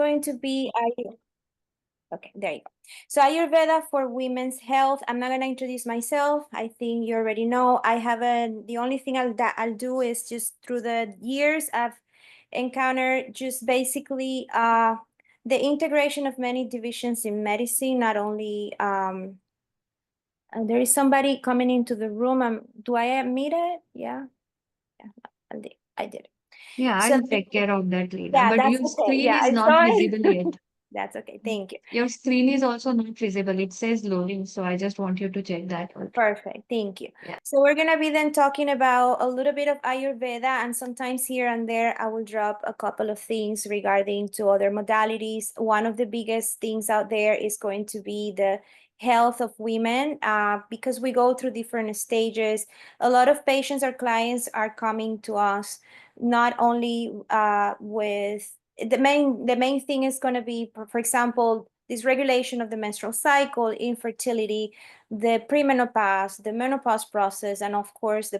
going to be okay, there you go. So Ayurveda for women's health. I'm not gonna introduce myself. I think you already know. I haven't. The only thing I'll do is just through the years I've encountered just basically the integration of many divisions in medicine. Not only there is somebody coming into the room. Do I admit it? Yeah, yeah, I did. Yeah, So I'll take care of that later. yeah, But that's your okay. screen Yeah, is I not saw visible it. yet. That's okay. Thank you. Your screen is also not visible. It says loading, so I just want you to check that out. Perfect. Thank you. Yeah. So we're going to be then talking about a little bit of Ayurveda, and sometimes here and there I will drop a couple of things regarding to other modalities. One of the biggest things out there is going to be the health of women because we go through different stages. A lot of patients or clients are coming to us not only with the main thing is going to be, for example, dysregulation of the menstrual cycle, infertility, the premenopause, the menopause process, and of course the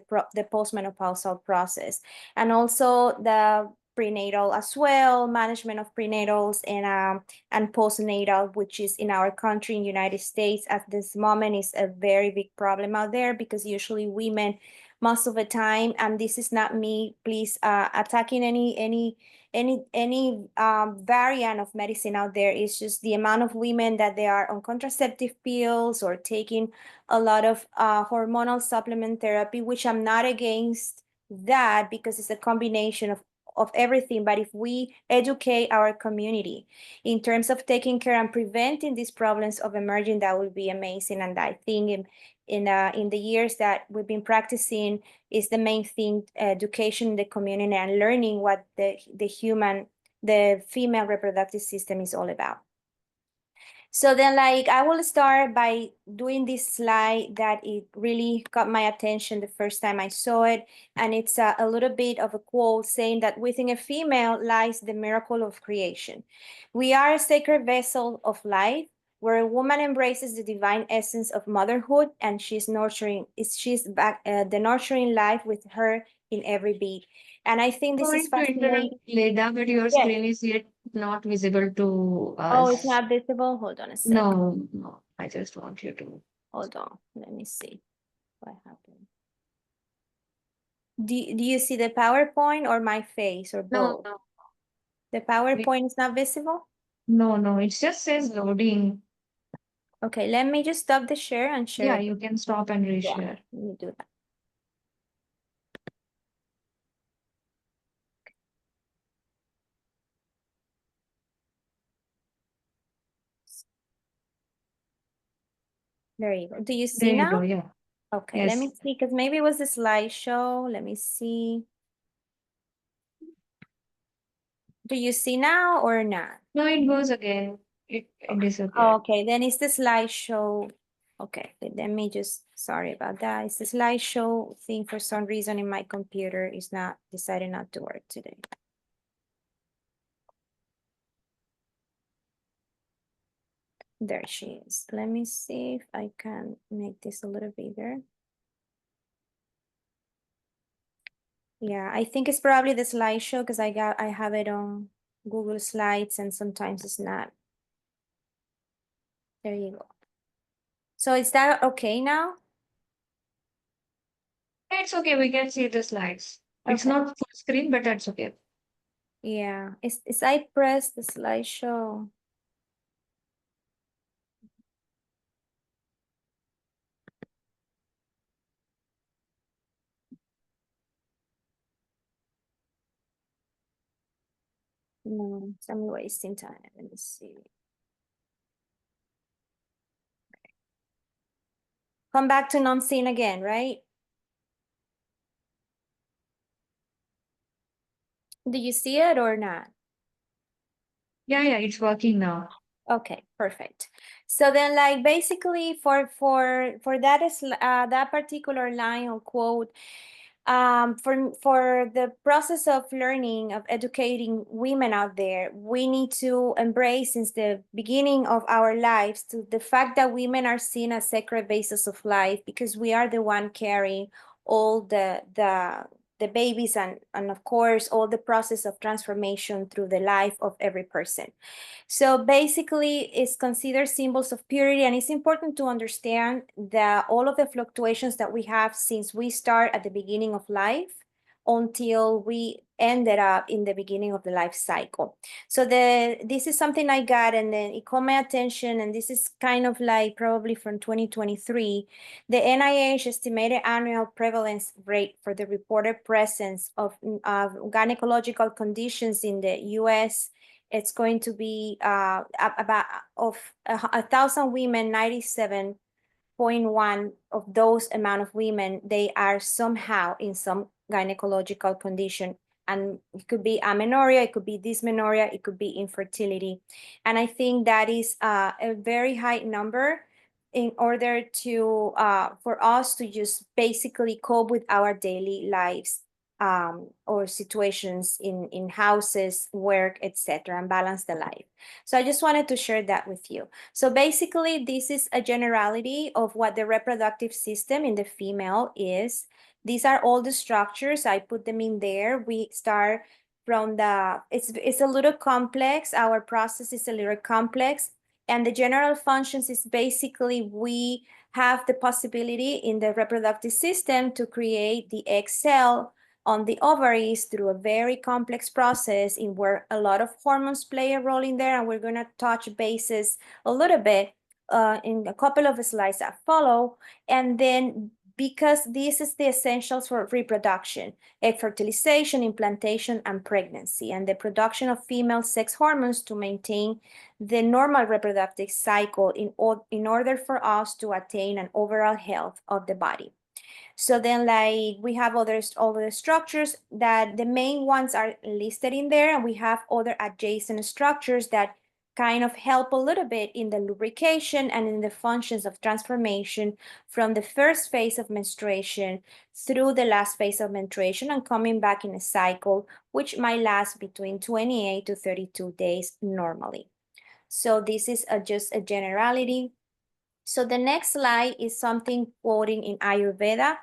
postmenopausal process, and also the prenatal as well, management of prenatals and postnatal, which is in our country in United States at this moment is a very big problem out there because usually women most of the time, and this is not me, please attacking any variant of medicine out there. Is just the amount of women that they are on contraceptive pills or taking a lot of hormonal supplement therapy, which I'm not against that because it's a combination of everything. But if we educate our community in terms of taking care and preventing these problems of emerging, that would be amazing. And I think in the years that we've been practicing is the main thing, education in the community and learning what the female reproductive system is all about. So then I will start by doing this slide that it really got my attention the first time I saw it. And it's a little bit of a quote saying that within a female lies the miracle of creation. We are a sacred vessel of life where a woman embraces the divine essence of motherhood and she's the nurturing life with her in every beat. And I think this Sorry is to interrupt, fascinating. Leda, but your Yes. screen is yet not visible to Oh, it's us. not visible. Hold on a sec. No, no. I just want you to. Hold on. Let me see what happened. Do you see the PowerPoint or my face or No, both? no. The We, PowerPoint is not visible? no. It just says loading. Okay, let me just stop the share and share Yeah, it. you can stop and Yeah, reshare. let me do that. There you go. Do you see There you now? go. Yeah. Okay, let Yes. me see, because maybe it was the slideshow. Let me see. Do you see now or not? No, it goes again. It Oh, disappeared. okay, then it's the slideshow. Okay, let me just, sorry about that. It's the slideshow thing for some reason in my computer is not decided not to work today. There she is. Let me see if I can make this a little bigger. Yeah, I think it's probably the slideshow because I have it on Google Slides and sometimes it's not. There you go. So is that okay now? It's okay. We can see the slides. It's Okay. not full screen, but that's okay. Yeah, is I press the slideshow. No, I'm wasting time. Let me see. Come back to non-seen again, right? Do you see it or not? Yeah, it's working now. Okay, perfect. So then basically for that is that particular line or quote, for the process of learning, of educating women out there, we need to embrace since the beginning of our lives to the fact that women are seen as sacred bases of life because we are the one carrying all the babies and of course all the process of transformation through the life of every person. So basically, it's considered symbols of purity, and it's important to understand that all of the fluctuations that we have since we start at the beginning of life until we ended up in the beginning of the life cycle. So this is something I got, and then it caught my attention, and this is kind of like probably from 2023. The NIH estimated annual prevalence rate for the reported presence of gynecological conditions in the US. It's going to be about of 1,000 women, 97.1 of those amount of women, they are somehow in some gynecological condition. And it could be amenorrhea, it could be dysmenorrhea, it could be infertility. And I think that is a very high number in order to for us to just basically cope with our daily lives or situations in houses, work, etc., and balance the life. So I just wanted to share that with you. So basically, this is a generality of what the reproductive system in the female is. These are all the structures. I put them in there. We start from it's a little complex. Our process is a little complex. And the general functions is basically we have the possibility in the reproductive system to create the egg cell on the ovaries through a very complex process in where a lot of hormones play a role in there. And we're going to touch bases a little bit in a couple of slides that follow. And then because this is the essentials for reproduction, egg fertilization, implantation, and pregnancy, and the production of female sex hormones to maintain the normal reproductive cycle in order for us to attain an overall health of the body. So then like we have other structures that the main ones are listed in there, and we have other adjacent structures that kind of help a little bit in the lubrication and in the functions of transformation from the first phase of menstruation through the last phase of menstruation and coming back in a cycle, which might last between 28 to 32 days normally. So this is just a generality. So the next slide is something quoting in Ayurveda.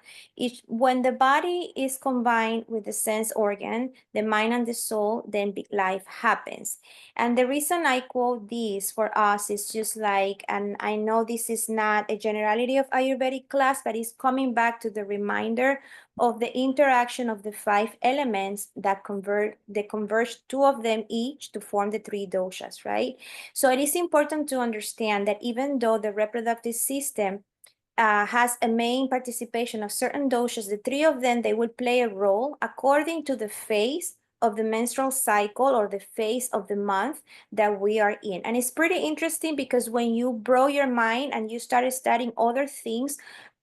When the body is combined with the sense organ, the mind and the soul, then big life happens. And the reason I quote this for us is just like, and I know this is not a generality of Ayurvedic class, but it's coming back to the reminder of the interaction of the 5 elements that converge 2 of them each to form the 3 doshas, right? So it is important to understand that even though the reproductive system has a main participation of certain doshas, the 3 of them, they will play a role according to the phase of the menstrual cycle or the phase of the month that we are in. And it's pretty interesting because when you broaden your mind and you start studying other things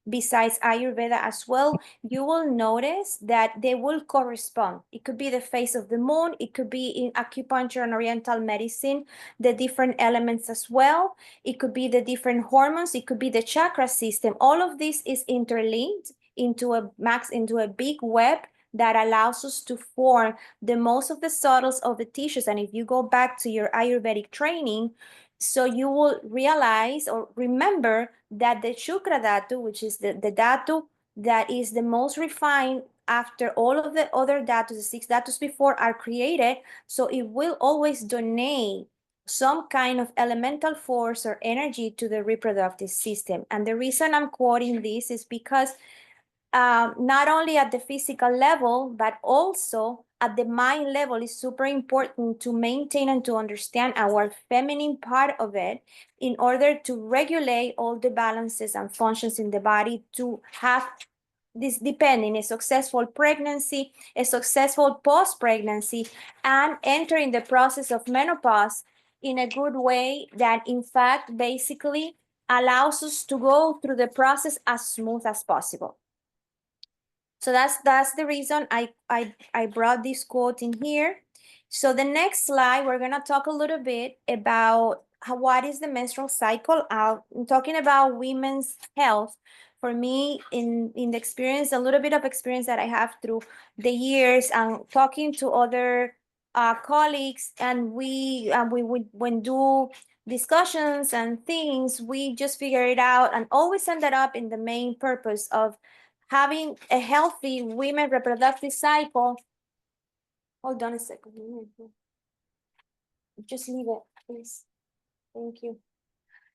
besides Ayurveda as well, you will notice that they will correspond. It could be the phase of the moon, it could be in acupuncture and oriental medicine, the different elements as well. It could be the different hormones, it could be the chakra system. All of this is interlinked into a big web that allows us to form the most of the subtles of the tissues. And if you go back to your Ayurvedic training, so you will realize or remember that the Shukra Dhatu, which is the Dhatu that is the most refined after all of the other Dhatus, the 6 Dhatus before are created, so it will always donate some kind of elemental force or energy to the reproductive system. And the reason I'm quoting this is because not only at the physical level, but also at the mind level, is super important to maintain and to understand our feminine part of it in order to regulate all the balances and functions in the body to have this depending a successful pregnancy, a successful post-pregnancy, and entering the process of menopause in a good way that in fact basically allows us to go through the process as smooth as possible. So that's the reason I brought this quote in here. So the next slide, we're gonna talk a little bit about what is the menstrual cycle. I'm talking about women's health. For me, in the experience, a little bit of experience that I have through the years and talking to other colleagues, and we would when do discussions and things, we just figure it out and always ended up in the main purpose of having a healthy women reproductive cycle. Hold on a second. Just leave it, please. Thank you.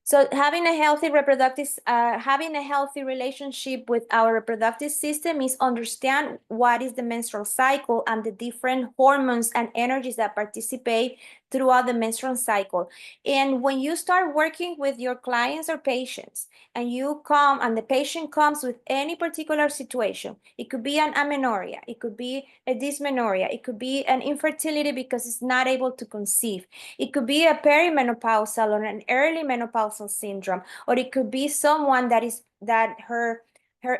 So having a having a healthy relationship with our reproductive system is understand what is the menstrual cycle and the different hormones and energies that participate throughout the menstrual cycle. And when you start working with your clients or patients, and you come and the patient comes with any particular situation, it could be an amenorrhea, it could be a dysmenorrhea, it could be an infertility because it's not able to conceive, it could be a perimenopausal or an early menopausal syndrome, or it could be someone that her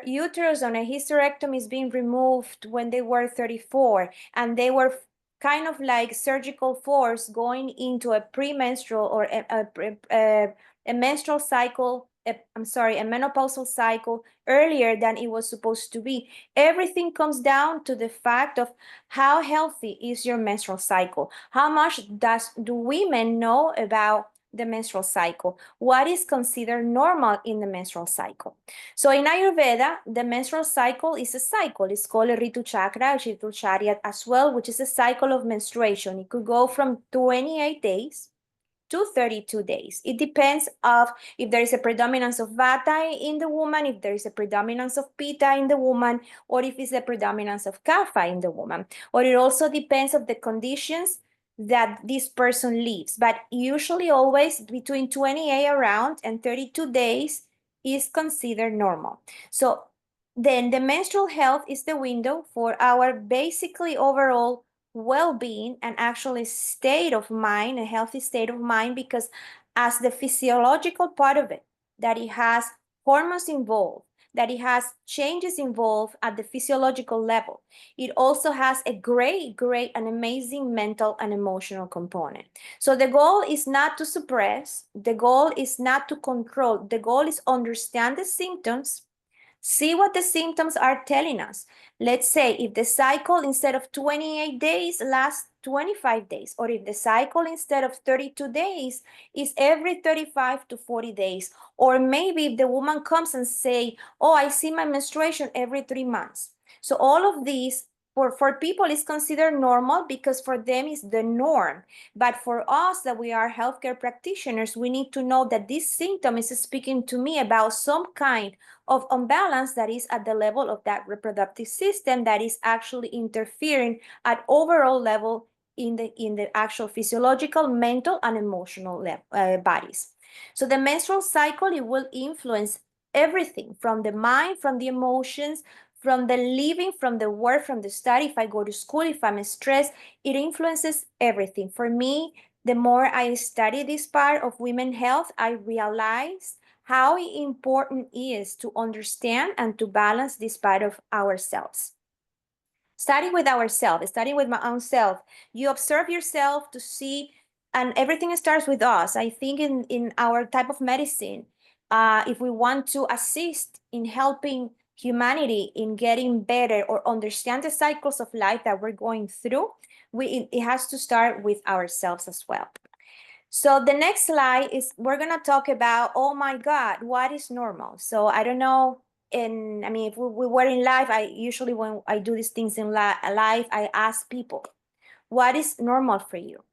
uterus on a hysterectomy is being removed when they were 34, and they were kind of like surgical force going into a premenstrual or a menstrual cycle, I'm sorry, a menopausal cycle earlier than it was supposed to be. Everything comes down to the fact of how healthy is your menstrual cycle? How much do women know about the menstrual cycle? What is considered normal in the menstrual cycle? So in Ayurveda, the menstrual cycle is a cycle. It's called a Ritu Chakra, Ritu Chariot as well, which is a cycle of menstruation. It could go from 28 days to 32 days. It depends of if there is a predominance of vata in the woman, if there is a predominance of pitta in the woman, or if it's a predominance of kapha in the woman. Or it also depends of the conditions that this person lives. But usually always between 28 around and 32 days is considered normal. So then the menstrual health is the window for our basically overall well-being and actually state of mind, a healthy state of mind, because as the physiological part of it, that it has hormones involved, that it has changes involved at the physiological level, it also has a great and amazing mental and emotional component. So the goal is not to suppress, the goal is not to control, the goal is understand the symptoms. See what the symptoms are telling us. Let's say if the cycle instead of 28 days lasts 25 days, or if the cycle instead of 32 days is every 35 to 40 days, or maybe if the woman comes and say, oh, I see my menstruation every 3 months. So all of these for people is considered normal because for them is the norm. But for us that we are healthcare practitioners, we need to know that this symptom is speaking to me about some kind of imbalance that is at the level of that reproductive system that is actually interfering at overall level in the actual physiological, mental, and emotional bodies. So the menstrual cycle, it will influence everything from the mind, from the emotions, from the living, from the work, from the study. If I go to school, if I'm stressed, it influences everything. For me, the more I study this part of women health, I realize how important it is to understand and to balance this part of ourselves. Starting with ourselves, starting with my own self, you observe yourself to see, and everything starts with us. I think in our type of medicine, if we want to assist in helping humanity in getting better or understand the cycles of life that we're going through, it has to start with ourselves as well. So the next slide is we're gonna talk about, oh my God, what is normal? So I don't know, and I mean, if we were in life, I usually when I do these things in life, I ask people, what is normal for you?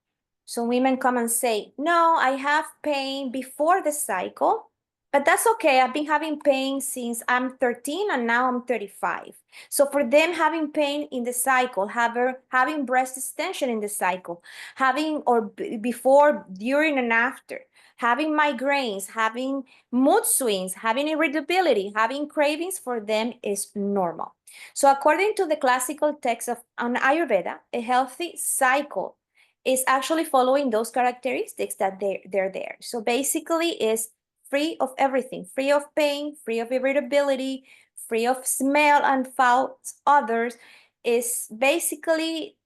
So women come and say, no, I have pain before the cycle, but that's okay. I've been having pain since I'm 13 and now I'm 35. So for them, having pain in the cycle, having breast extension in the cycle, having or before, during, and after, having migraines, having mood swings, having irritability, having cravings, for them is normal. So according to the classical text of on Ayurveda, a healthy cycle is actually following those characteristics that they're there. So basically is free of everything, free of pain, free of irritability, free of smell and foul odors, is basically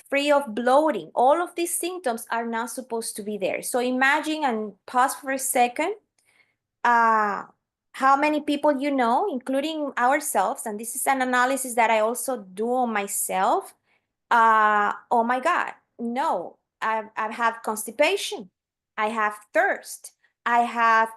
free of bloating. All of these symptoms are not supposed to be there. So imagine, and pause for a second, how many people you know, including ourselves, and this is an analysis that I also do on myself. Oh my God, no, I have constipation. I have thirst. I have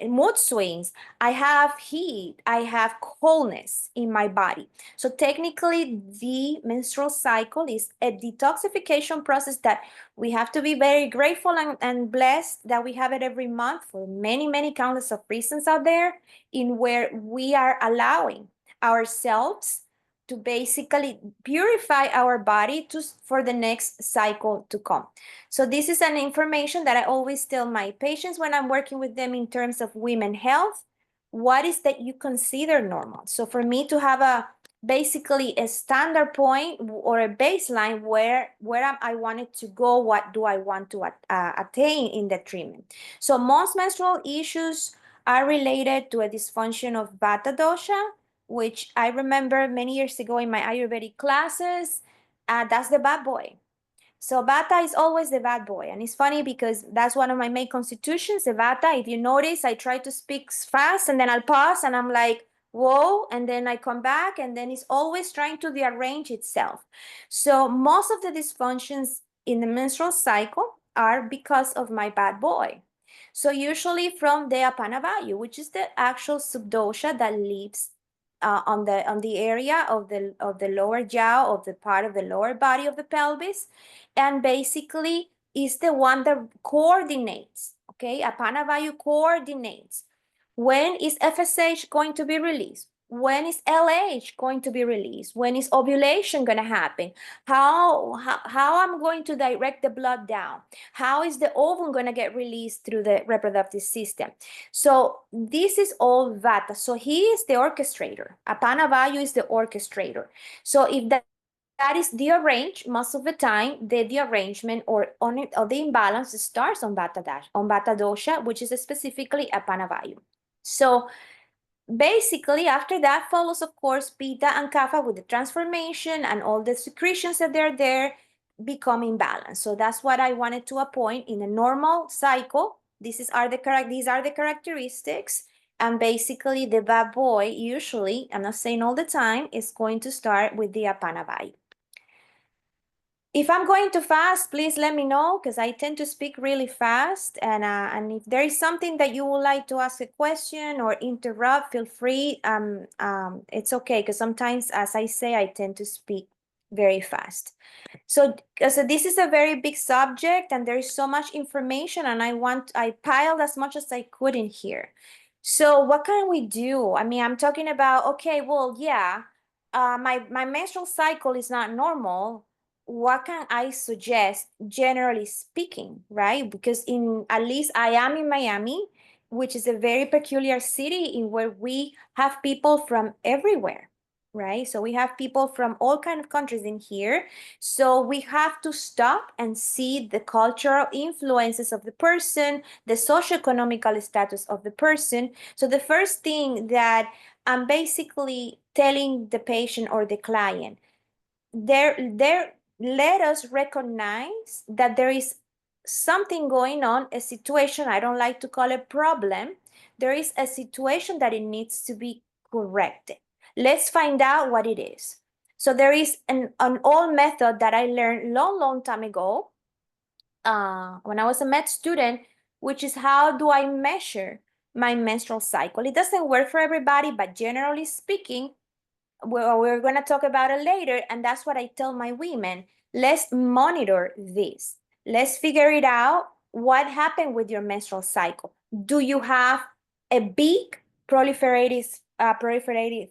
mood swings, I have heat, I have coldness in my body. So technically, the menstrual cycle is a detoxification process that we have to be very grateful and blessed that we have it every month for many, many countless of reasons out there, in where we are allowing ourselves to basically purify our body for the next cycle to come. So this is an information that I always tell my patients when I'm working with them in terms of women health. What is that you consider normal? So for me to have a basically a standard point or a baseline where I wanted to go, what do I want to attain in the treatment? So most menstrual issues are related to a dysfunction of Vata dosha, which I remember many years ago in my Ayurvedic classes. That's the bad boy. So Vata is always the bad boy. And it's funny because that's one of my main constitutions, the Vata. If you notice, I try to speak fast and then I'll pause and I'm like, whoa, and then I come back and then it's always trying to rearrange itself. So most of the dysfunctions in the menstrual cycle are because of my bad boy. So usually from the Apanavayu, which is the actual subdosha that lives on the area of the lower jaw, of the part of the lower body of the pelvis, and basically is the one that coordinates. Okay, Apanavayu coordinates. When is FSH going to be released? When is LH going to be released? When is ovulation going to happen? How I'm going to direct the blood down? How is the ovum going to get released through the reproductive system? So this is all Vata. So he is the orchestrator. Apanavayu is the orchestrator. So if that is dearranged, most of the time the dearrangement or the imbalance starts on Vata dosha, which is specifically Apanavayu. So basically, after that follows, of course, Pitta and Kapha with the transformation and all the secretions that they're there become imbalanced. So that's what I wanted to appoint in a normal cycle. These are the characteristics. And basically, the bad boy usually, I'm not saying all the time, is going to start with the Apanavayu. If I'm going too fast, please let me know because I tend to speak really fast. And if there is something that you would like to ask a question or interrupt, feel free. It's okay because sometimes, as I say, I tend to speak very fast. So this is a very big subject and there is so much information and I piled as much as I could in here. So what can we do? I mean, I'm talking about, okay, well, yeah, my menstrual cycle is not normal. What can I suggest, generally speaking, right? Because at least I am in Miami, which is a very peculiar city in where we have people from everywhere, right? So we have people from all kind of countries in here. So we have to stop and see the cultural influences of the person, the socioeconomical status of the person. So the first thing that I'm basically telling the patient or the client, let us recognize that there is something going on, a situation, I don't like to call it problem. There is a situation that it needs to be corrected. Let's find out what it is. So there is an old method that I learned long time ago when I was a med student, which is how do I measure my menstrual cycle. It doesn't work for everybody, but generally speaking, we're going to talk about it later. And that's what I tell my women. Let's monitor this. Let's figure it out. What happened with your menstrual cycle? Do you have a big proliferative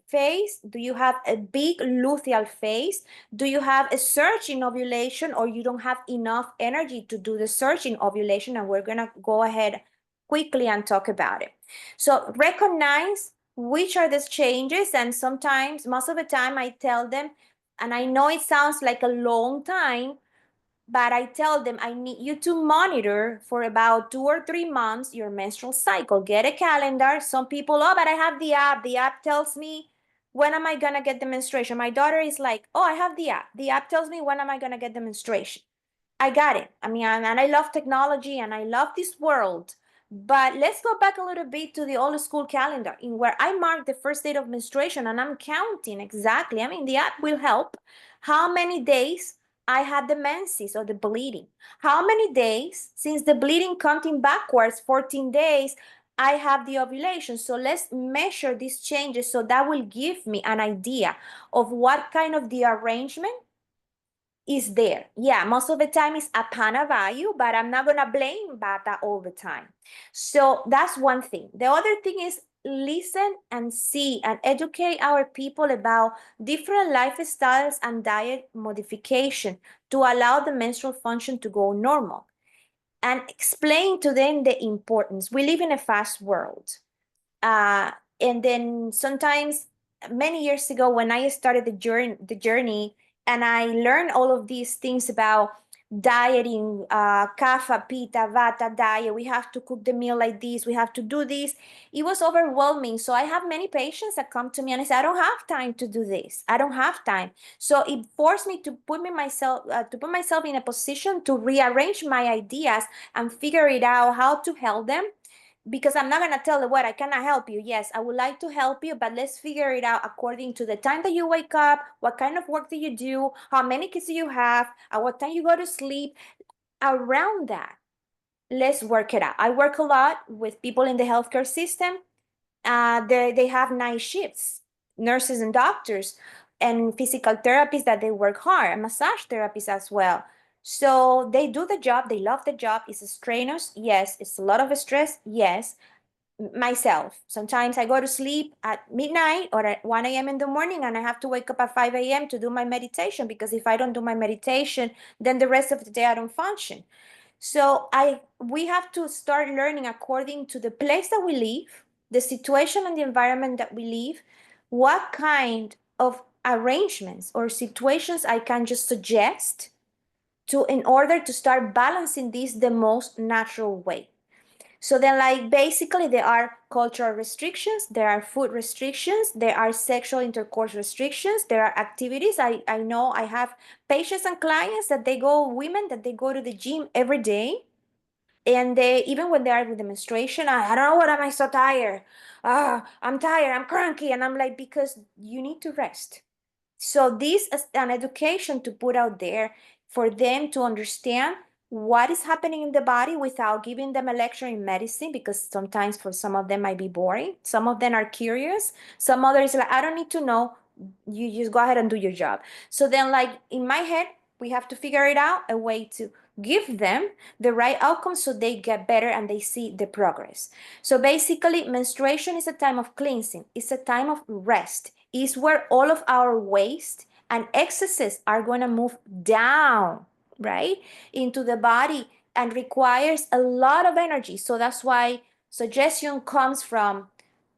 phase? Do you have a big luteal phase? Do you have a surge in ovulation or you don't have enough energy to do the surge in ovulation? And we're going to go ahead quickly and talk about it. So recognize which are these changes, and sometimes, most of the time, I tell them, and I know it sounds like a long time, but I tell them I need you to monitor for about 2 or 3 months your menstrual cycle. Get a calendar. Some people, oh, but I have the app. The app tells me when am I gonna get the menstruation. My daughter is like, oh, I have the app. The app tells me when am I gonna get the menstruation. I got it. I mean, and I love technology and I love this world. But let's go back a little bit to the old school calendar in where I mark the first date of menstruation and I'm counting exactly. I mean, the app will help how many days I had the menses or the bleeding. How many days since the bleeding counting backwards, 14 days, I have the ovulation. So let's measure these changes. So that will give me an idea of what kind of the arrangement is there. Yeah, most of the time it's a pana value, but I'm not gonna blame Bata all the time. So that's one thing. The other thing is listen and see and educate our people about different lifestyles and diet modification to allow the menstrual function to go normal and explain to them the importance. We live in a fast world. Uh, and then sometimes many years ago when I started the journey and I learned all of these things about dieting, kapha, pitta, vata diet, we have to cook the meal like this, we have to do this. It was overwhelming. So I have many patients that come to me and I say, I don't have time to do this. I don't have time. So it forced me to put myself in a position to rearrange my ideas and figure it out how to help them, because I'm not going to tell the what I cannot help you. Yes, I would like to help you, but let's figure it out according to the time that you wake up, what kind of work do you do, how many kids do you have, at what time you go to sleep. Around that, let's work it out. I work a lot with people in the healthcare system. They have night shifts, nurses and doctors, and physical therapists that they work hard, and massage therapists as well. So they do the job, they love the job. It's strenuous, yes. It's a lot of stress, yes. Myself, sometimes I go to sleep at midnight or at 1 a.m. in the morning, and I have to wake up at 5 a.m. to do my meditation, because if I don't do my meditation, then the rest of the day I don't function. So we have to start learning according to the place that we live, the situation and the environment that we live, what kind of arrangements or situations I can just suggest to in order to start balancing this the most natural way. So then, like, basically there are cultural restrictions, there are food restrictions, there are sexual intercourse restrictions, there are activities. I know I have patients and clients that women that they go to the gym every day, and they, even when they are with the menstruation, I don't know what, am I so tired? I'm tired, I'm cranky. And I'm like, because you need to rest. So this is an education to put out there for them to understand what is happening in the body without giving them a lecture in medicine, because sometimes for some of them might be boring. Some of them are curious. Some others like, I don't need to know. You just go ahead and do your job. So then, like, in my head, we have to figure it out a way to give them the right outcome so they get better and they see the progress. So basically, menstruation is a time of cleansing. It's a time of rest. It's where all of our waste and excesses are going to move down, right, into the body, and requires a lot of energy. So that's why suggestion comes from,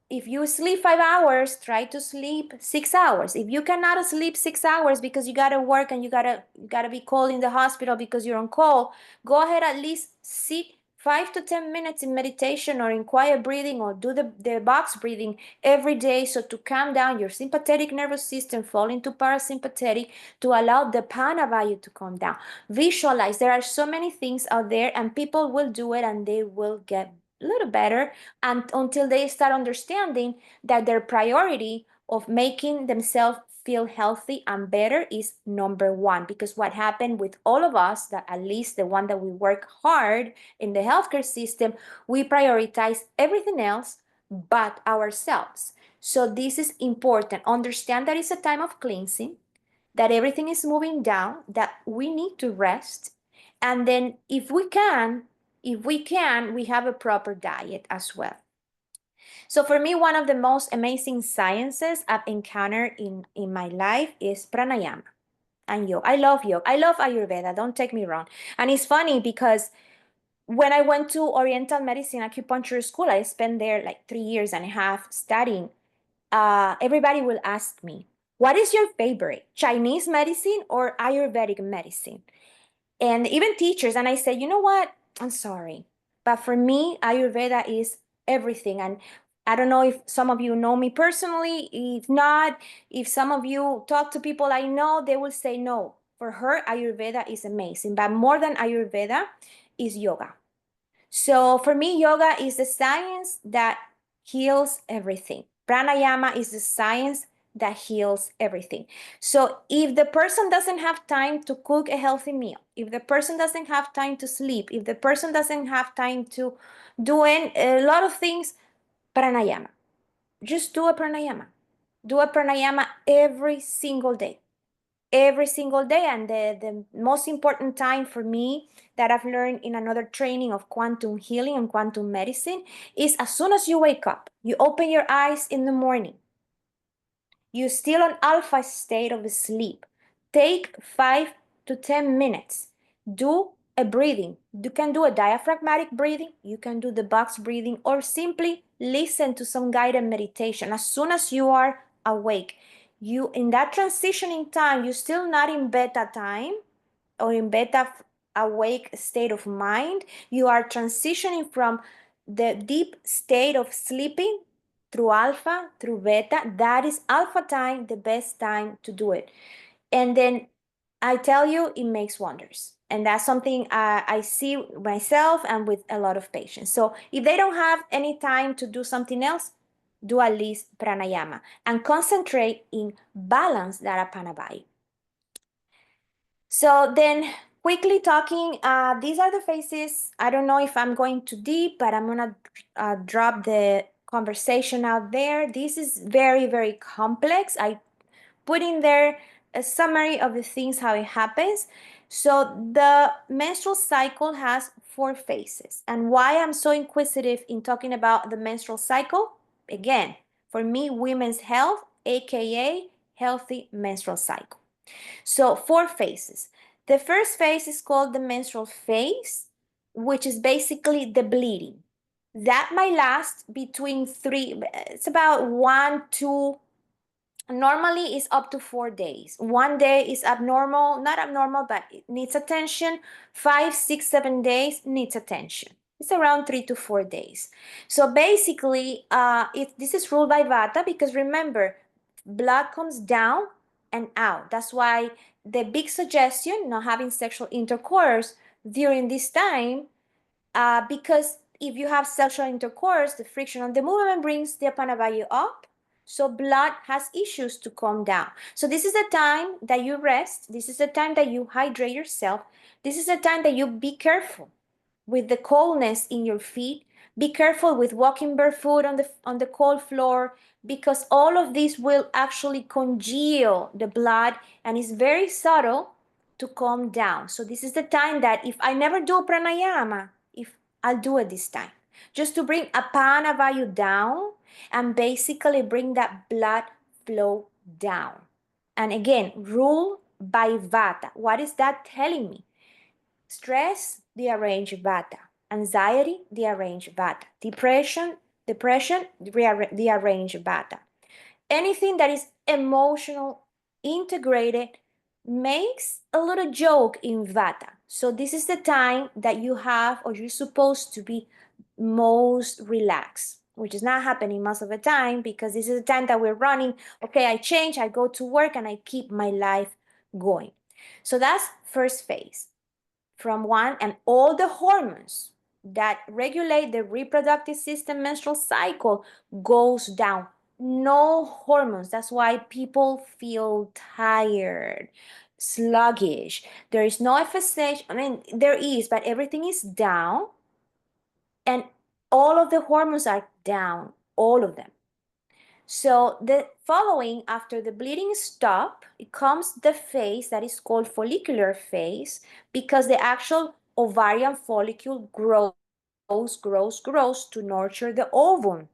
if you sleep 5 hours, try to sleep 6 hours. If you cannot sleep 6 hours because you gotta work and you gotta be called in the hospital because you're on call, go ahead, at least sit 5 to 10 minutes in meditation or in quiet breathing, or do the box breathing every day, so to calm down your sympathetic nervous system, fall into parasympathetic, to allow the panavayu to calm down. Visualize. There are so many things out there, and people will do it and they will get a little better, and until they start understanding that their priority of making themselves feel healthy and better is number one. Because what happened with all of us, that at least the one that we work hard in the healthcare system, we prioritize everything else but ourselves. So this is important. Understand that it's a time of cleansing, that everything is moving down, that we need to rest. And then if we can, we have a proper diet as well. So for me, one of the most amazing sciences I've encountered in my life is pranayama and yoga. I love yoga. I love Ayurveda, don't take me wrong. And it's funny because when I went to Oriental Medicine Acupuncture School, I spent there like 3 years and a half studying. Everybody will ask me, what is your favorite, Chinese medicine or Ayurvedic medicine? And even teachers. And I said, you know what? I'm sorry, but for me, Ayurveda is everything. And I don't know if some of you know me personally. If not, if some of you talk to people I know, they will say no. For her, Ayurveda is amazing. But more than Ayurveda is yoga. So for me, yoga is the science that heals everything. Pranayama is the science that heals everything. So if the person doesn't have time to cook a healthy meal, if the person doesn't have time to sleep, if the person doesn't have time to doing a lot of things, pranayama. Just do a pranayama. Do a pranayama every single day. Every single day. And the most important time for me that I've learned in another training of quantum healing and quantum medicine is as soon as you wake up, you open your eyes in the morning, you're still on alpha state of sleep. Take 5 to 10 minutes. Do a breathing. You can do a diaphragmatic breathing, you can do the box breathing, or simply listen to some guided meditation. As soon as you are awake, you in that transitioning time, you're still not in beta time or in beta awake state of mind. You are transitioning from the deep state of sleeping through alpha, through beta. That is alpha time, the best time to do it. And then I tell you, it makes wonders. And that's something I see myself and with a lot of patients. So if they don't have any time to do something else, do at least pranayama and concentrate in balance that apanabhai. So then quickly talking, these are the phases. I don't know if I'm going too deep, but I'm gonna drop the conversation out there. This is very, very complex. I put in there a summary of the things, how it happens. So the menstrual cycle has 4 phases. And why I'm so inquisitive in talking about the menstrual cycle? Again, for me, women's health, AKA healthy menstrual cycle. So 4 phases. The first phase is called the menstrual phase, which is basically the bleeding. That might last between it's about 1, 2, normally it's up to 4 days. One day is abnormal, not abnormal, but it needs attention. 5, 6, 7 days needs attention. It's around 3 to 4 days. So basically, this is ruled by Vata because remember, blood comes down and out. That's why the big suggestion, not having sexual intercourse during this time, because if you have sexual intercourse, the friction on the movement brings the apanavayu up. So blood has issues to calm down. So this is the time that you rest. This is the time that you hydrate yourself. This is the time that you be careful with the coldness in your feet. Be careful with walking barefoot on the cold floor because all of this will actually congeal the blood and is very subtle to calm down. So this is the time that if I never do pranayama, if I'll do it this time, just to bring apana vayu down and basically bring that blood flow down. And again, rule by vata. What is that telling me? Stress, rearrange vata. Anxiety, rearrange vata. Depression, rearrange vata. Anything that is emotional, integrated, makes a little joke in vata. So this is the time that you have or you're supposed to be most relaxed, which is not happening most of the time because this is the time that we're running. Okay, I change, I go to work and I keep my life going. So that's first phase from one, and all the hormones that regulate the reproductive system menstrual cycle goes down. No hormones. That's why people feel tired, sluggish. There is no FSH. I mean, there is, but everything is down. And all of the hormones are down, all of them. So the following, after the bleeding stop, it comes the phase that is called follicular phase because the actual ovarian follicle grows to nurture the ovum,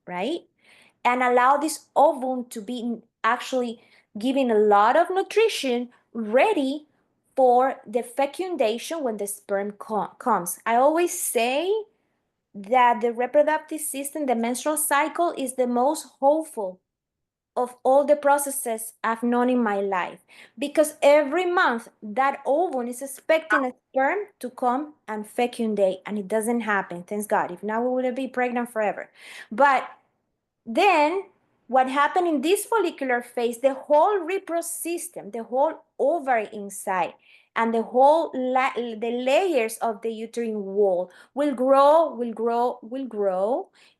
right? And allow this ovum to be actually giving a lot of nutrition ready for the fecundation when the sperm comes. I always say that the reproductive system, the menstrual cycle, is the most hopeful of all the processes I've known in my life because every month that ovum is expecting a sperm to come and fecundate, and it doesn't happen. Thanks God. If not, we would be pregnant forever. But then what happened in this follicular phase, the whole reproductive system, the whole ovary inside, and the whole the layers of the uterine wall will grow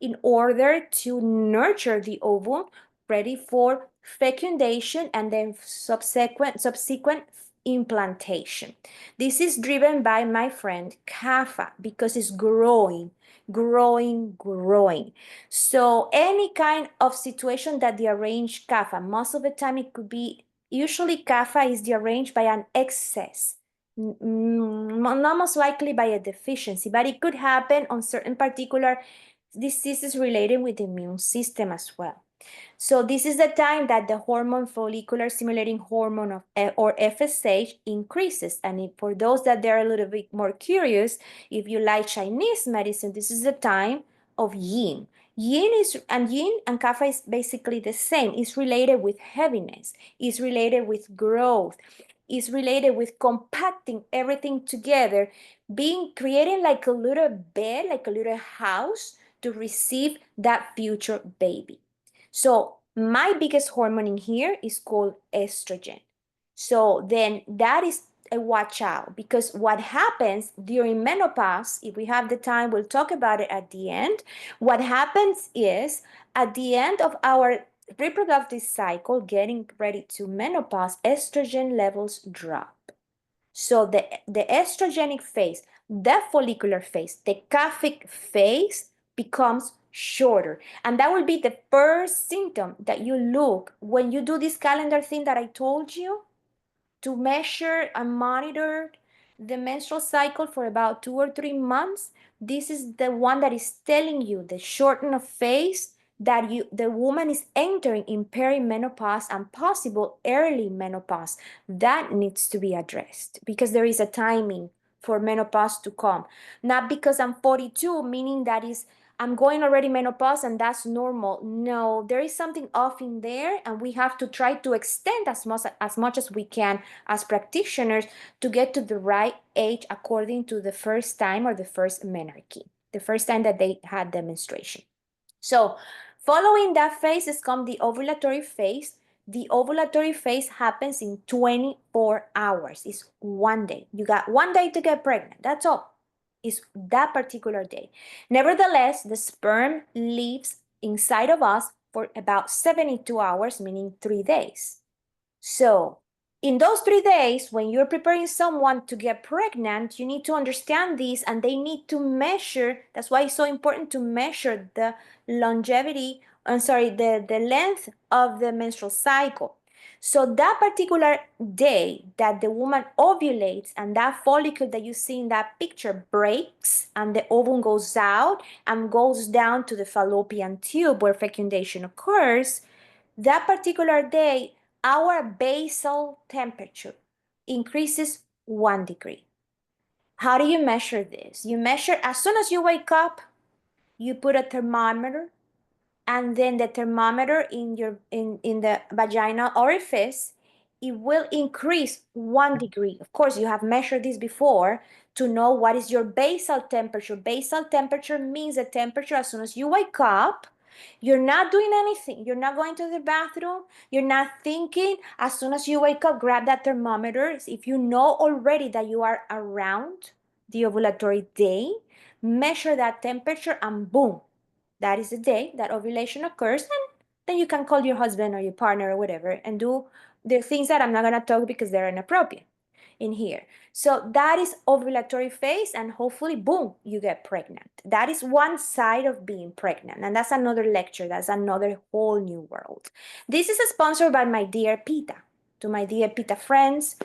in order to nurture the ovum ready for fecundation and then subsequent implantation. This is driven by my friend kapha because it's growing, growing, growing. So any kind of situation that derange kapha, most of the time it could be, usually kapha is deranged by an excess, not most likely by a deficiency, but it could happen on certain particular diseases related with the immune system as well. So this is the time that the hormone, follicular stimulating hormone of, or FSH, increases. And for those that they're a little bit more curious, if you like Chinese medicine, this is the time of yin. Yin and kapha is basically the same. It's related with heaviness. It's related with growth. It's related with compacting everything together, creating like a little bed, like a little house to receive that future baby. So my biggest hormone in here is called estrogen. So then that is a watch out, because what happens during menopause, if we have the time, we'll talk about it at the end. What happens is at the end of our reproductive cycle, getting ready to menopause, estrogen levels drop. So the estrogenic phase, the follicular phase, the Kaphic phase becomes shorter. And that will be the first symptom that you look when you do this calendar thing that I told you to measure and monitor the menstrual cycle for about 2 or 3 months. This is the one that is telling you the shorten of phase that the woman is entering in perimenopause and possible early menopause. That needs to be addressed because there is a timing for menopause to come. Not because I'm 42, meaning that is I'm going already menopause and that's normal. No, there is something off in there, and we have to try to extend as much as we can as practitioners to get to the right age according to the first time or the first menarche, the first time that they had the menstruation. So following that phase is come the ovulatory phase. The ovulatory phase happens in 24 hours. It's one day. You got one day to get pregnant. That's all. It's that particular day. Nevertheless, the sperm lives inside of us for about 72 hours, meaning 3 days. So in those 3 days, when you're preparing someone to get pregnant, you need to understand this, and they need to measure. That's why it's so important to measure the longevity, the length of the menstrual cycle. So that particular day that the woman ovulates and that follicle that you see in that picture breaks and the ovum goes out and goes down to the fallopian tube where fecundation occurs, that particular day, our basal temperature increases 1 degree. How do you measure this? You measure as soon as you wake up, you put a thermometer, and then the thermometer in the vaginal orifice, it will increase 1 degree. Of course, you have measured this before to know what is your basal temperature. Basal temperature means the temperature as soon as you wake up. You're not doing anything. You're not going to the bathroom. You're not thinking. As soon as you wake up, grab that thermometer. If you know already that you are around the ovulatory day, measure that temperature and boom, that is the day that ovulation occurs. And then you can call your husband or your partner or whatever and do the things that I'm not going to talk because they're inappropriate in here. So that is ovulatory phase, and hopefully, boom, you get pregnant. That is one side of being pregnant, and that's another lecture. That's another whole new world. This is sponsored by my dear Pita. To my dear Pita friends,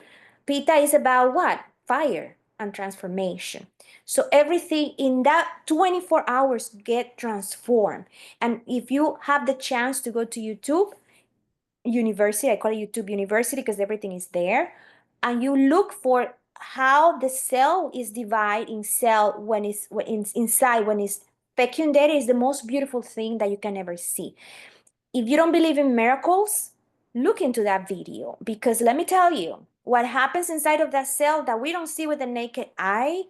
Pita is about what? Fire and transformation. So everything in that 24 hours get transformed. And if you have the chance to go to YouTube University, I call it YouTube University because everything is there, and you look for how the cell is divided in cell when it's inside, when it's fecundated, is the most beautiful thing that you can ever see. If you don't believe in miracles, look into that video, because let me tell you, what happens inside of that cell that we don't see with the naked eye,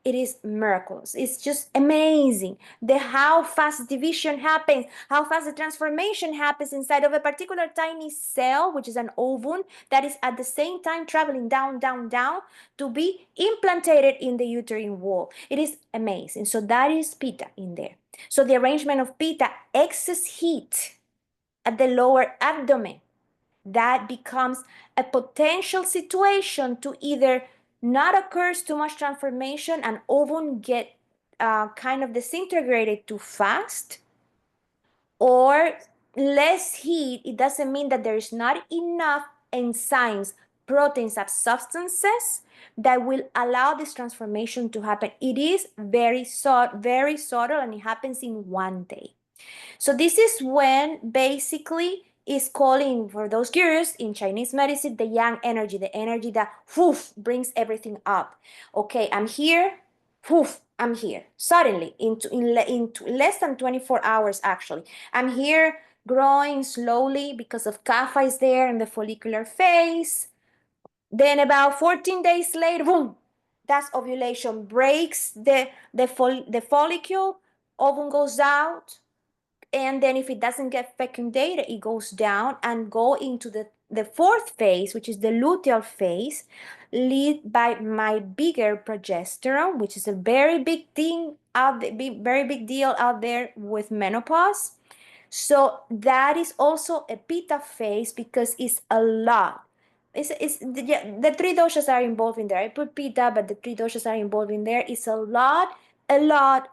it is miracles. It's just amazing how fast division happens, how fast the transformation happens inside of a particular tiny cell, which is an ovum, that is at the same time traveling down, down, down to be implanted in the uterine wall. It is amazing. So that is Pitta in there. So the arrangement of Pitta, excess heat at the lower abdomen. That becomes a potential situation to either not occurs too much transformation and ovum get kind of disintegrated too fast, or less heat. It doesn't mean that there is not enough enzymes, proteins, and substances that will allow this transformation to happen. It is very subtle, and it happens in one day. So this is when basically is calling, for those curious, in Chinese medicine, the yang energy, the energy that woof, brings everything up. Okay, I'm here, woof, I'm here. Suddenly, into less than 24 hours actually. I'm here growing slowly because of kapha is there in the follicular phase. Then about 14 days later, boom, that's ovulation. Breaks the follicle, ovum goes out, and then if it doesn't get fecundated, it goes down and go into the fourth phase, which is the luteal phase, led by my bigger progesterone, which is a very big thing out there, very big deal out there with menopause. So that is also a pitta phase because it's a lot. The three doshas are involved in there. I put pitta, but the three doshas are involved in there. It's a lot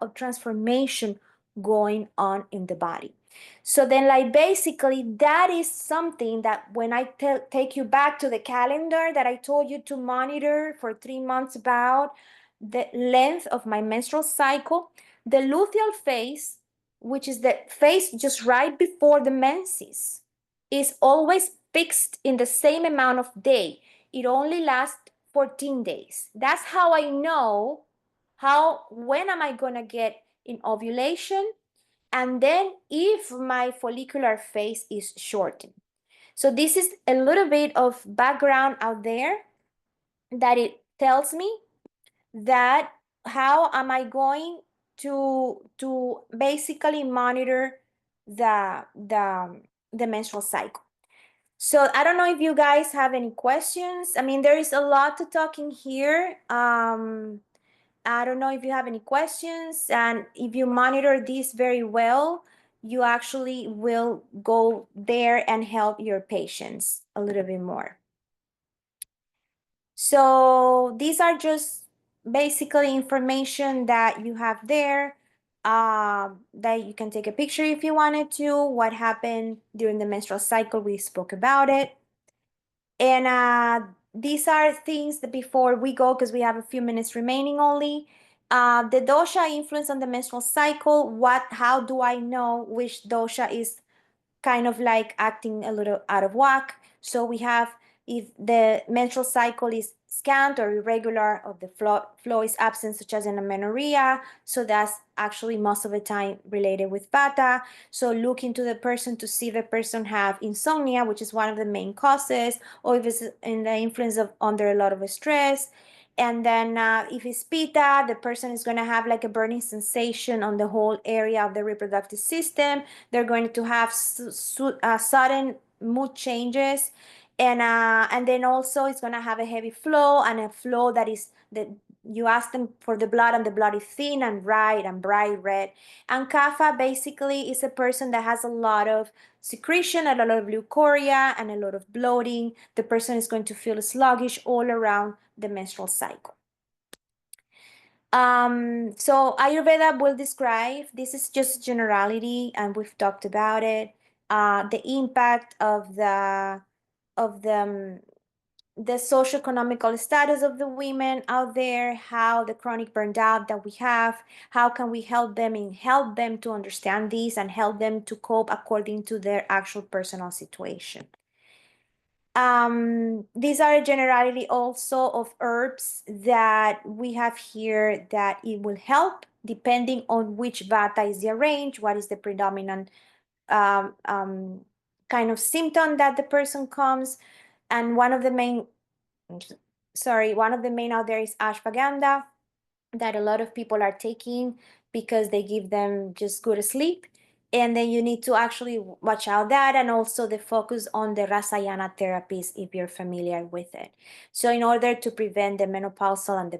of transformation going on in the body. So then, like, basically, that is something that when I take you back to the calendar that I told you to monitor for 3 months about the length of my menstrual cycle, the luteal phase, which is the phase just right before the menses, is always fixed in the same amount of day. It only lasts 14 days. That's how I know when am I gonna get in ovulation, and then if my follicular phase is shortened. So this is a little bit of background out there that it tells me that how am I going to basically monitor the menstrual cycle. So I don't know if you guys have any questions. I mean, there is a lot to talk in here. I don't know if you have any questions, and if you monitor this very well, you actually will go there and help your patients a little bit more. So these are just basically information that you have there, that you can take a picture if you wanted to. What happened during the menstrual cycle, we spoke about it. And these are things that before we go, because we have a few minutes remaining only. The dosha influence on the menstrual cycle. How do I know which dosha is kind of like acting a little out of whack? So we have, if the menstrual cycle is scant or irregular, or the flow is absent, such as in amenorrhea, so that's actually most of the time related with vata. So look into the person to see if the person have insomnia, which is one of the main causes, or if it's in the influence of under a lot of stress. And then if it's pitta, the person is going to have like a burning sensation on the whole area of the reproductive system. They're going to have sudden mood changes, and then also it's going to have a heavy flow, and a flow that is that you ask them for the blood, and the blood is thin and bright red. And kapha basically is a person that has a lot of secretion, a lot of leukorrhea, and a lot of bloating. The person is going to feel sluggish all around the menstrual cycle. So Ayurveda will describe, this is just generality, and we've talked about it, the impact of the socioeconomical status of the women out there, how the chronic burnout that we have, how can we help them to understand this and help them to cope according to their actual personal situation. These are a generality also of herbs that we have here that it will help depending on which vata is the range, what is the predominant kind of symptom that the person comes. And one of the main out there is ashwagandha, that a lot of people are taking because they give them just good sleep. And then you need to actually watch out that, and also the focus on the Rasayana therapies if you're familiar with it. So in order to prevent the menopausal and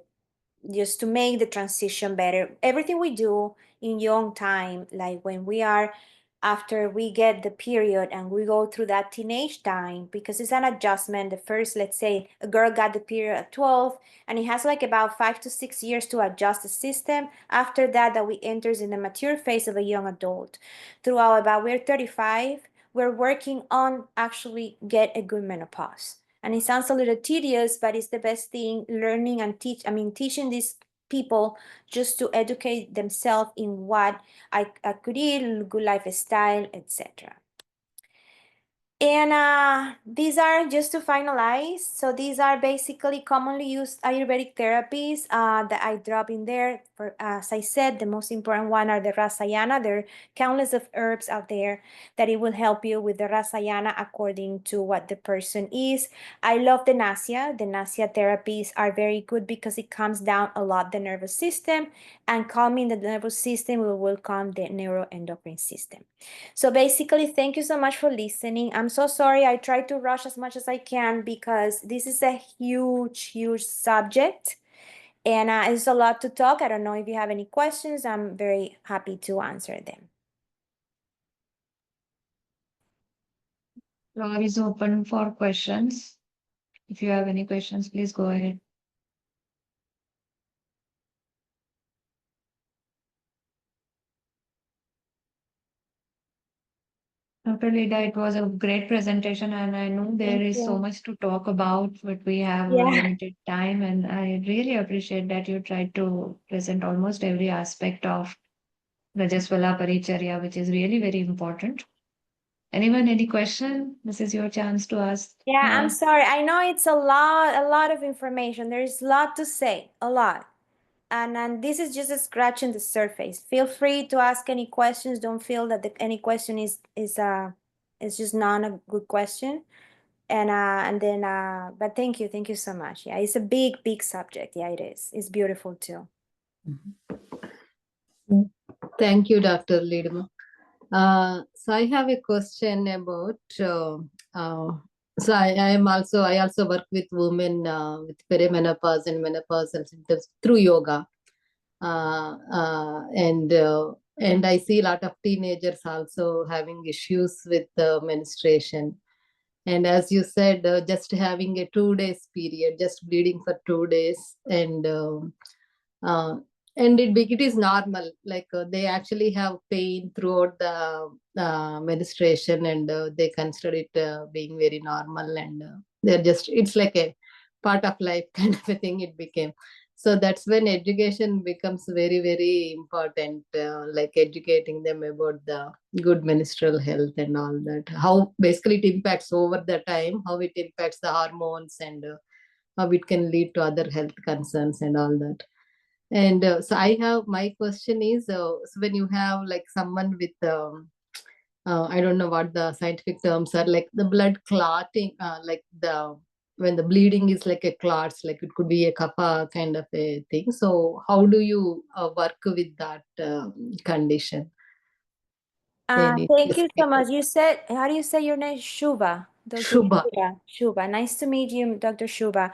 just to make the transition better, everything we do in young time, like when we are after we get the period and we go through that teenage time, because it's an adjustment. The first, let's say a girl got the period at 12, and it has like about 5 to 6 years to adjust the system. After that, that we enters in the mature phase of a young adult. Throughout about we're 35, we're working on actually get a good menopause. And it sounds a little tedious, but it's the best thing, learning and teaching these people just to educate themselves in what I could eat, good lifestyle, etc. And these are just to finalize. So these are basically commonly used Ayurvedic therapies that I drop in there. For, as I said, the most important one are the Rasayana. There are countless of herbs out there that it will help you with the Rasayana according to what the person is. I love the Nasya. The Nasya therapies are very good because it calms down a lot the nervous system, and calming the nervous system will calm the neuroendocrine system. So basically, thank you so much for listening. I'm so sorry. I try to rush as much as I can because this is a huge, huge subject, and it's a lot to talk. I don't know if you have any questions. I'm very happy to answer them. Floor is open for questions. If you have any questions, please go ahead. Dr. Leda, it was a great presentation, and I know there Thank is so you. much to talk about, but we have a Yeah. limited time, and I really appreciate that you tried to present almost every aspect of Rajaswala Paricharya, which is really very important. Anyone, any question? This is your chance to ask Yeah, I'm now. sorry. I know it's a lot of information. There's a lot to say, a lot. And this is just a scratching the surface. Feel free to ask any questions. Don't feel that any question is just not a good question. And then but thank you so much. Yeah, it's a big, big subject. Yeah, it is. It's beautiful too. Thank you, Dr. Lidma. So I have a question about. I also work with women with perimenopause and menopausal symptoms through yoga, and I see a lot of teenagers also having issues with menstruation. And as you said, just having a 2 days period, just bleeding for 2 days, uh, and it is normal. Like they actually have pain throughout the menstruation, and they consider it being very normal, and they're just it's like a part of life kind of a thing. It became. So that's when education becomes very, very important, like educating them about the good menstrual health and all that. How basically it impacts over the time, how it impacts the hormones, and how it can lead to other health concerns and all that. And so I have my question is, so when you have like someone with, I don't know what the scientific terms are, like the blood clotting, like the when the bleeding is like a clots, like it could be a kappa kind of a thing. So how do you work with that condition? Any Thank you so specific much. You said, how do you say your name? Shuba, Dr. Shubha? Shuba. Shuba. Nice to meet you, Dr. Shuba.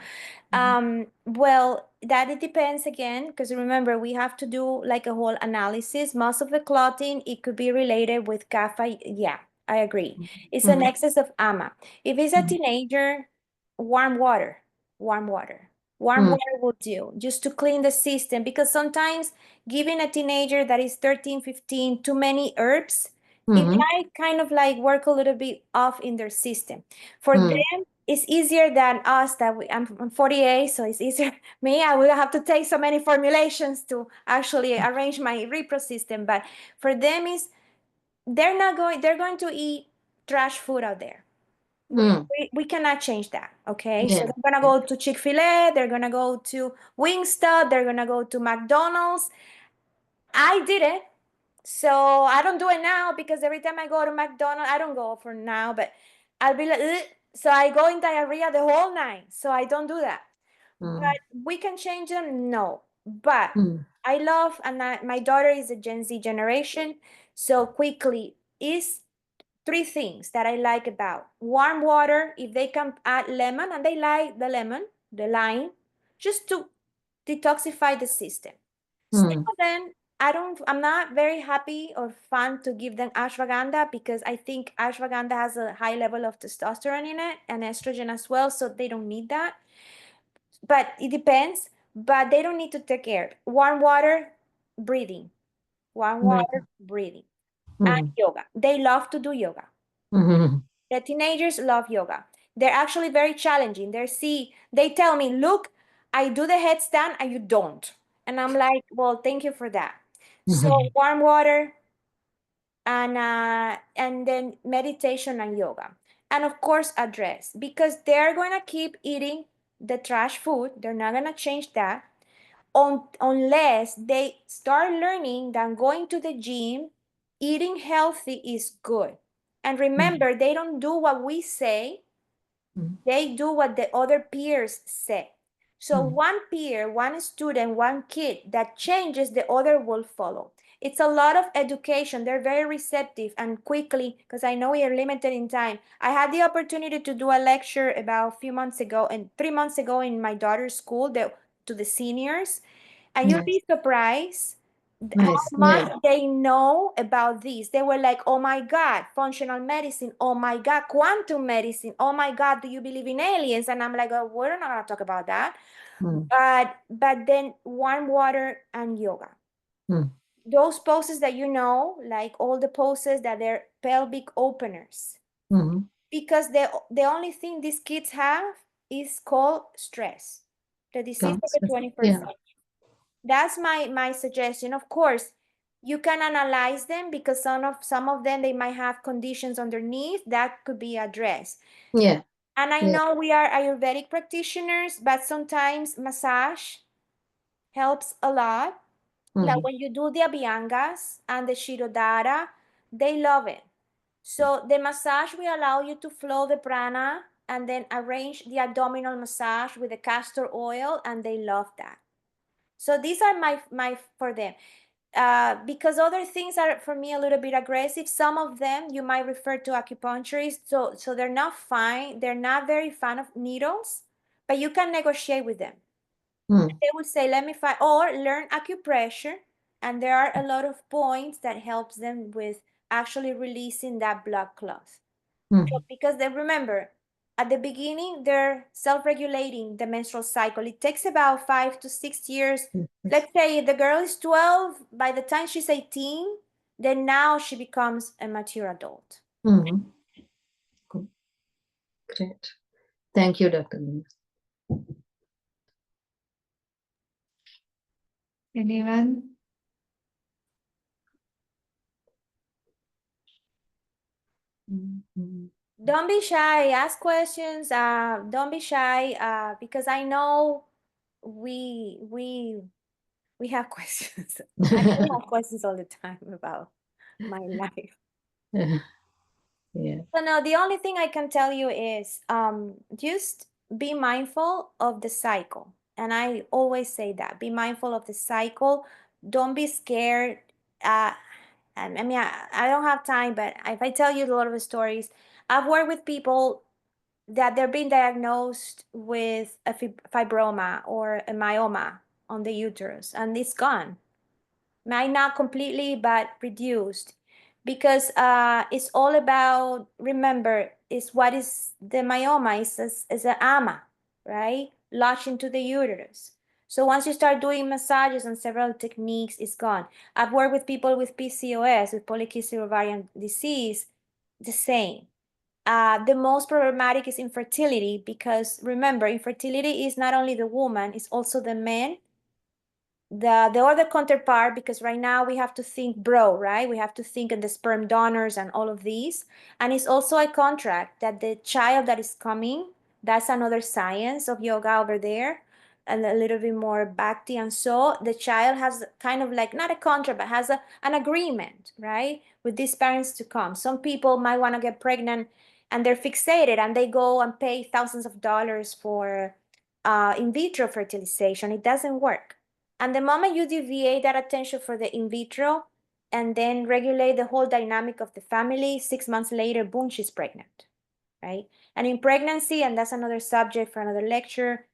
Well, that it depends again, because remember, we have to do like a whole analysis. Most of the clotting, it could be related with kapha. Yeah, I agree. It's an Mm, excess of AMA. If it's a mm, teenager, warm water, warm water. Warm mm, water will do just to clean the system, because sometimes giving a teenager that is 13, 15 too many herbs, it mm, might kind of like work a little bit off in their system. For mm, them, it's easier than us that I'm 48, so it's easier. Me, I would have to take so many formulations to actually arrange my repro system. But for them, is they're going to eat trash food out there. mm. We cannot change that. Okay. So Yeah. they're gonna go to Chick-fil-A, they're gonna go to Wingstop, they're gonna go to McDonald's. I did it. So I don't do it now because every time I go to McDonald's, I don't go for now, but I'll be like, "Ugh." So I go in diarrhea the whole night. So I don't do that. Mm, But we can change them? No. But mm, I love, and my daughter is a Gen Z generation. So quickly, is three things that I like about warm water. If they can add lemon, and they like the lemon, the lime, just to detoxify the system. mm, Second, I'm not very happy or fun to give them ashwagandha because I think ashwagandha has a high level of testosterone in it and estrogen as well, so they don't need that. But it depends, but they don't need to take care. Warm water, breathing. Warm water, breathing. And yoga. They love to do yoga. The teenagers love yoga. They're actually very challenging. They tell me, look, I do the headstand and you don't. And I'm like, well, thank you for that. So warm water and then meditation and yoga. And of course, address because they're going to keep eating the trash food. They're not going to change that unless they start learning that going to the gym, eating healthy is good. And remember, they don't do what we say, they do what the other peers say. So one peer, one student, one kid that changes, the other will follow. It's a lot of education. They're very receptive and quickly, because I know we are limited in time. I had the opportunity to do a lecture about a few months ago and 3 months ago in my daughter's school to the seniors. And you'd be surprised how Nice. much Yeah. they know about this. They were like, oh my God, functional medicine. Oh my God, quantum medicine. Oh my God, do you believe in aliens? And I'm like, oh, we're not going to talk about that. But then warm water and yoga. Those poses that you know, like all the poses that they're pelvic openers. Because the only thing these kids have is called stress, the disease of the 21st century. That's my suggestion. Of course, you can analyze them because some of them they might have conditions underneath that could be addressed. Yeah. And I Yeah. know we are Ayurvedic practitioners, but sometimes massage helps a lot. Like when you do the Abhyangas and the Shirodhara, they love it. So the massage will allow you to flow the prana and then arrange the abdominal massage with the castor oil, and they love that. So these are my for them. Because other things are for me a little bit aggressive. Some of them you might refer to acupuncturists, so they're not fine. They're not very fan of needles, but you can negotiate with them. They would say, "Let me find," or learn acupressure, and there are a lot of points that helps them with actually releasing that blood clot. Because they remember at the beginning they're self-regulating the menstrual cycle. It takes about 5 to 6 years. Let's say the girl is 12, by the time she's 18, then now she becomes a mature adult. Cool. Great. Thank you, Dr. Lina. Anyone? Don't be shy, ask questions. Don't be shy, because I know we have questions. I have questions all the time about my life. Yeah. So no, the only thing I can tell you is just be mindful of the cycle. And I always say that, be mindful of the cycle. Don't be scared. I mean, I don't have time, but if I tell you a lot of stories, I've worked with people that they're being diagnosed with a fibroma or a myoma on the uterus, and it's gone. Might not completely, but reduced. Because it's all about, remember, is what is the myoma, is an ama, right? Lodged into the uterus. So once you start doing massages and several techniques, it's gone. I've worked with people with PCOS, with polycystic ovarian disease, the same. The most problematic is infertility, because remember, infertility is not only the woman, it's also the man, the other counterpart, because right now we have to think right? We have to think in the sperm donors and all of these. And it's also a contract that the child that is coming, that's another science of yoga over there, and a little bit more bhakti. And so the child has kind of like, not a contract, but has an agreement, right? With these parents to come. Some people might want to get pregnant and they're fixated and they go and pay thousands of dollars for in vitro fertilization. It doesn't work. And the moment you deviate that attention for the in vitro and then regulate the whole dynamic of the family, 6 months later, boom, she's pregnant, right? And in pregnancy, and that's another subject for another lecture,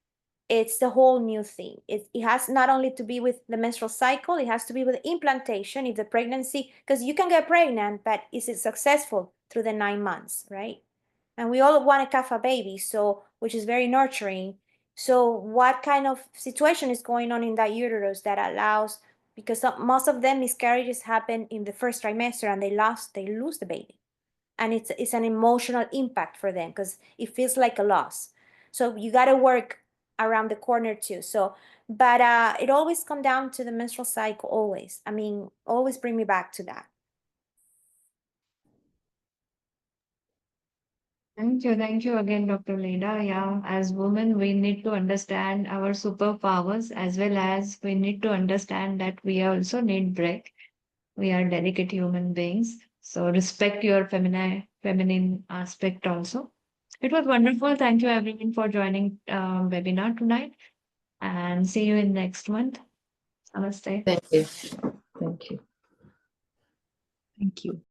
it's the whole new thing. It has not only to be with the menstrual cycle, it has to be with implantation, if the pregnancy, because you can get pregnant, but is it successful through the 9 months, right? And we all want to have a baby, so which is very nurturing. So what kind of situation is going on in that uterus that allows, because most of them miscarriages happen in the first trimester and they lose the baby. And it's an emotional impact for them because it feels like a loss. So you got to work around the corner too. So, but it always come down to the menstrual cycle. Always, I mean, always bring me back to that. Thank you again, Dr. Leda. Yeah, as women, we need to understand our superpowers as well as we need to understand that we also need break. We are delicate human beings. So respect your feminine aspect also. It was wonderful. Thank you everyone for joining webinar tonight and see you in next month. Namaste. Thank you. Thank you. Thank you.